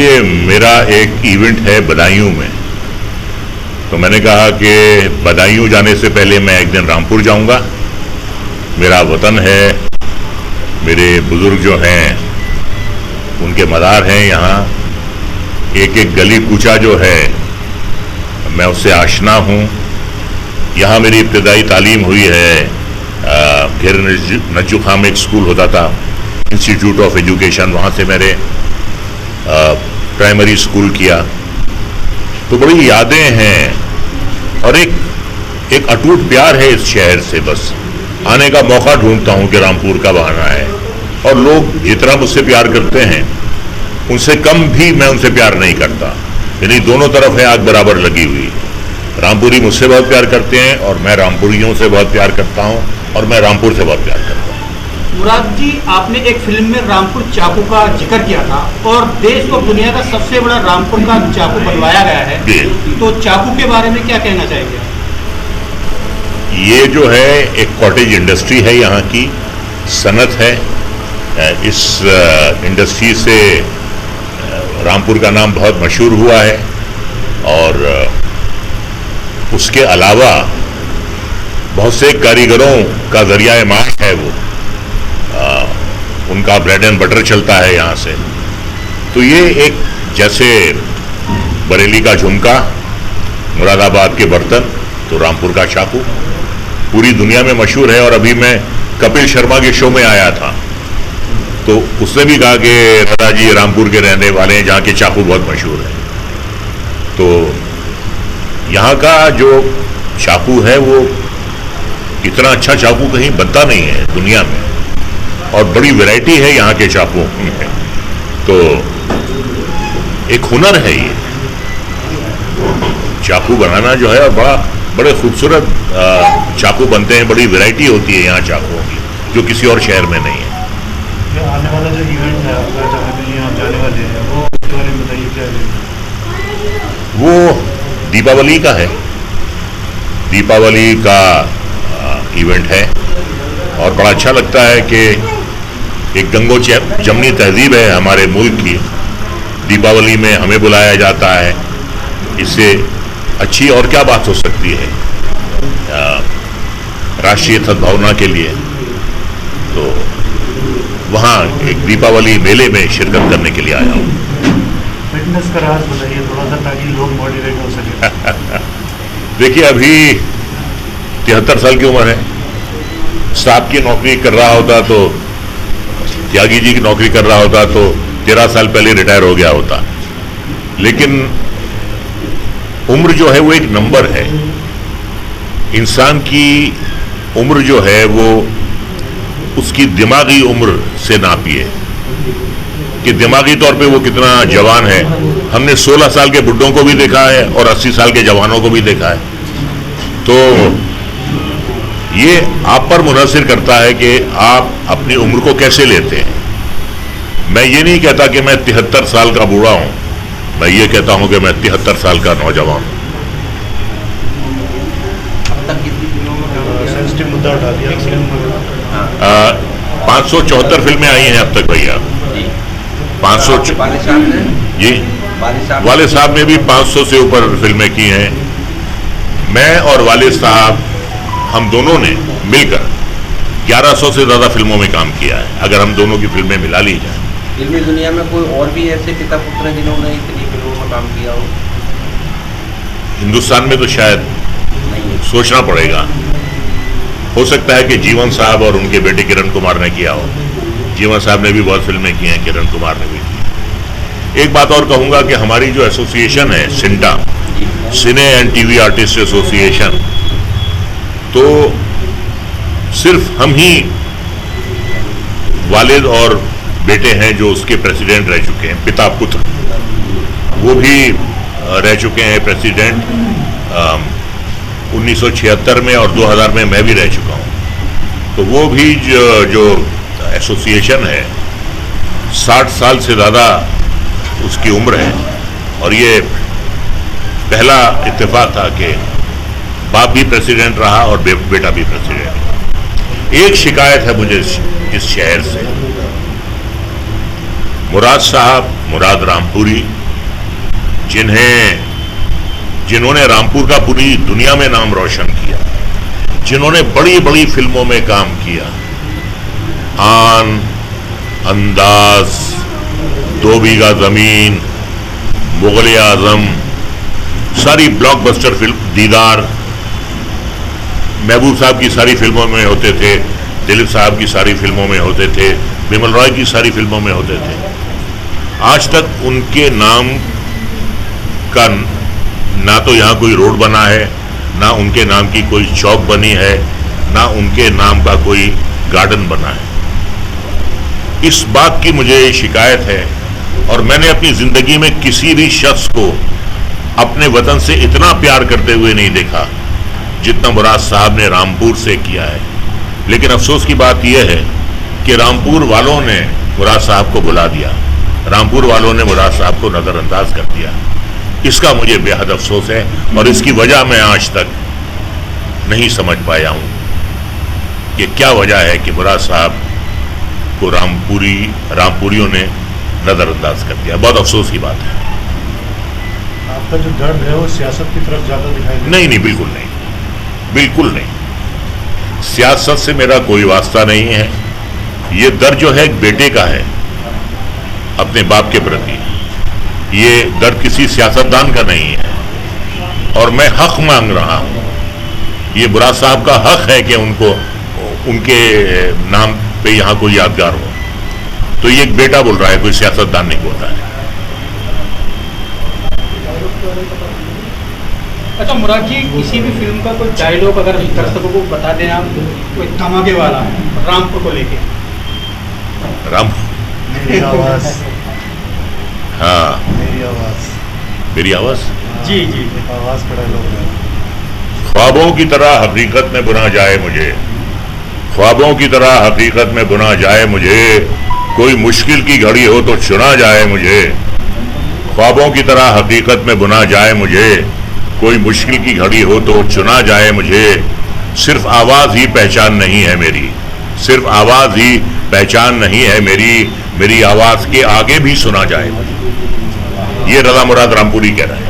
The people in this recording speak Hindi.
देखिए, मेरा एक इवेंट है बदायूं में, तो मैंने कहा कि बदायूं जाने से पहले मैं एक दिन रामपुर जाऊंगा। मेरा वतन है, मेरे बुजुर्ग जो हैं उनके मज़ार हैं यहाँ। एक एक गली कूचा जो है मैं उससे आशना हूँ। यहाँ मेरी इब्तदाई तालीम हुई है। घिर नज्जू खां में एक स्कूल होता था, इंस्टीट्यूट ऑफ एजुकेशन, वहाँ से मैंने प्राइमरी स्कूल किया। तो बड़ी यादें हैं और एक अटूट प्यार है इस शहर से। बस आने का मौका ढूंढता हूँ कि रामपुर कब आना है। और लोग जितना मुझसे प्यार करते हैं उनसे कम भी मैं उनसे प्यार नहीं करता, यानी दोनों तरफ है आग बराबर लगी हुई। रामपुरी मुझसे बहुत प्यार करते हैं और मैं रामपुरियों से बहुत प्यार करता हूँ और मैं रामपुर से बहुत प्यार करता हूँ। मुराद जी, आपने एक फिल्म में रामपुर चाकू का जिक्र किया था और देश और दुनिया का सबसे बड़ा रामपुर का चाकू बनवाया गया है, तो चाकू के बारे में क्या कहना चाहेंगे? ये जो है एक कॉटेज इंडस्ट्री है, यहाँ की सनत है। इस इंडस्ट्री से रामपुर का नाम बहुत मशहूर हुआ है और उसके अलावा बहुत से कारीगरों का जरिया माश है वो। उनका ब्रेड एंड बटर चलता है यहाँ से। तो ये एक जैसे बरेली का झुमका, मुरादाबाद के बर्तन, तो रामपुर का चाकू पूरी दुनिया में मशहूर है। और अभी मैं कपिल शर्मा के शो में आया था तो उसने भी कहा कि दादाजी रामपुर के रहने वाले हैं, जहाँ के चाकू बहुत मशहूर है। तो यहाँ का जो चाकू है वो इतना अच्छा चाकू कहीं बनता नहीं है दुनिया में, और बड़ी वैरायटी है यहाँ के चाकुओं में। तो एक हुनर है ये चाकू बनाना जो है, और बड़े खूबसूरत चाकू बनते हैं। बड़ी वैरायटी होती है यहाँ चाकुओं की जो किसी और शहर में नहीं है। आने वाला जो इवेंट है आपका, जहाँ पे आप जाने वाले हैं, वो उसके बारे में बताइए क्या है? वो दीपावली का है, दीपावली का इवेंट है और बड़ा अच्छा लगता है कि एक गंगो जमनी तहजीब है हमारे मुल्क की। दीपावली में हमें बुलाया जाता है, इससे अच्छी और क्या बात हो सकती है राष्ट्रीय सद्भावना के लिए। तो वहाँ एक दीपावली मेले में शिरकत करने के लिए आया हूँ। फिटनेस का राज बताइए थोड़ा सा, ताकि लोग मोटिवेट हो सके। देखिए, अभी 73 साल की उम्र है। स्टाफ की नौकरी कर रहा होता तो, त्यागी जी की नौकरी कर रहा होता तो 13 साल पहले रिटायर हो गया होता। लेकिन उम्र जो है वो एक नंबर है। इंसान की उम्र जो है वो उसकी दिमागी उम्र से नापिए कि दिमागी तौर पे वो कितना जवान है। हमने 16 साल के बुड्ढों को भी देखा है और 80 साल के जवानों को भी देखा है। तो ये आप पर मुनहसिर करता है कि आप अपनी उम्र को कैसे लेते हैं। मैं ये नहीं कहता कि मैं 73 साल का बूढ़ा हूं, मैं ये कहता हूं कि मैं 73 साल का नौजवान हूं। सेंसिटिव मुद्दा उठा दिया। 574 फिल्में आई हैं अब तक भैया। 500 जी, वाले साहब ने भी 500 से ऊपर फिल्में की हैं। मैं और वाले साहब, हम दोनों ने मिलकर 1100 से ज़्यादा फिल्मों में काम किया है, अगर हम दोनों की फिल्में मिला ली जाए। फिल्मी दुनिया में कोई और भी ऐसे पिता पुत्र हैं जिन्होंने इतनी फिल्मों में काम किया हो? हिंदुस्तान में तो शायद नहीं, सोचना पड़ेगा। हो सकता है कि जीवन साहब और उनके बेटे किरण कुमार ने किया हो। जीवन साहब ने भी बहुत फिल्में की हैं, किरण कुमार ने भी की। एक बात और कहूँगा कि हमारी जो एसोसिएशन है सिंटा, सिने एंड टीवी आर्टिस्ट एसोसिएशन, तो सिर्फ हम ही वालिद और बेटे हैं जो उसके प्रेसिडेंट रह चुके हैं, पिता पुत्र। वो भी रह चुके हैं प्रेसिडेंट 1976 में, और 2000 में मैं भी रह चुका हूँ। तो वो भी जो एसोसिएशन है 60 साल से ज़्यादा उसकी उम्र है। और ये पहला इत्तेफाक था कि बाप भी प्रेसिडेंट रहा और बेटा भी प्रेसिडेंट रहा। एक शिकायत है मुझे इस शहर से, मुराद साहब मुराद रामपुरी, जिन्होंने रामपुर का पूरी दुनिया में नाम रोशन किया, जिन्होंने बड़ी बड़ी फिल्मों में काम किया, आन, अंदाज, 2 बीघा जमीन, मुगल आजम, सारी ब्लॉकबस्टर फिल्म, दीदार, महबूब साहब की सारी फिल्मों में होते थे, दिलीप साहब की सारी फिल्मों में होते थे, बिमल रॉय की सारी फिल्मों में होते थे। आज तक उनके नाम का ना तो यहाँ कोई रोड बना है, ना उनके नाम की कोई चौक बनी है, ना उनके नाम का कोई गार्डन बना है। इस बात की मुझे शिकायत है, और मैंने अपनी जिंदगी में किसी भी शख्स को अपने वतन से इतना प्यार करते हुए नहीं देखा जितना मुराद साहब ने रामपुर से किया है। लेकिन अफसोस की बात यह है कि रामपुर वालों ने मुराद साहब को बुला दिया, रामपुर वालों ने मुराद साहब को नजरअंदाज कर दिया। इसका मुझे बेहद अफसोस है, और इसकी वजह मैं आज तक नहीं समझ पाया हूं कि क्या वजह है कि मुराद साहब को रामपुरियों ने नजरअंदाज कर दिया। बहुत अफसोस की बात है। आपका जो दर्द है वो सियासत की तरफ ज्यादा दिखाई देता है? नहीं, बिल्कुल नहीं, बिल्कुल नहीं। सियासत से मेरा कोई वास्ता नहीं है। ये दर्द जो है एक बेटे का है अपने बाप के प्रति, ये दर्द किसी सियासतदान का नहीं है, और मैं हक मांग रहा हूं। ये मुराद साहब का हक है कि उनके नाम पे यहां कोई यादगार हो। तो ये एक बेटा बोल रहा है, कोई सियासतदान नहीं बोल रहा है। अच्छा मुराद जी, किसी भी फिल्म का कोई डायलॉग अगर दर्शकों को बता दें आप, कोई धमाके वाला रामपुर को लेके। मेरी आवाज। हाँ, मेरी आवाज जी जी, एक आवाज का डायलॉग है। ख्वाबों की तरह हकीकत में बुना जाए मुझे, ख्वाबों की तरह हकीकत में बुना जाए मुझे, कोई मुश्किल की घड़ी हो तो चुना जाए मुझे, ख्वाबों की तरह हकीकत में बुना जाए मुझे, कोई मुश्किल की घड़ी हो तो चुना जाए मुझे, सिर्फ आवाज ही पहचान नहीं है मेरी, सिर्फ आवाज ही पहचान नहीं है मेरी, मेरी आवाज के आगे भी सुना जाए मुझे। ये रज़ा मुराद रामपुरी कह रहा है।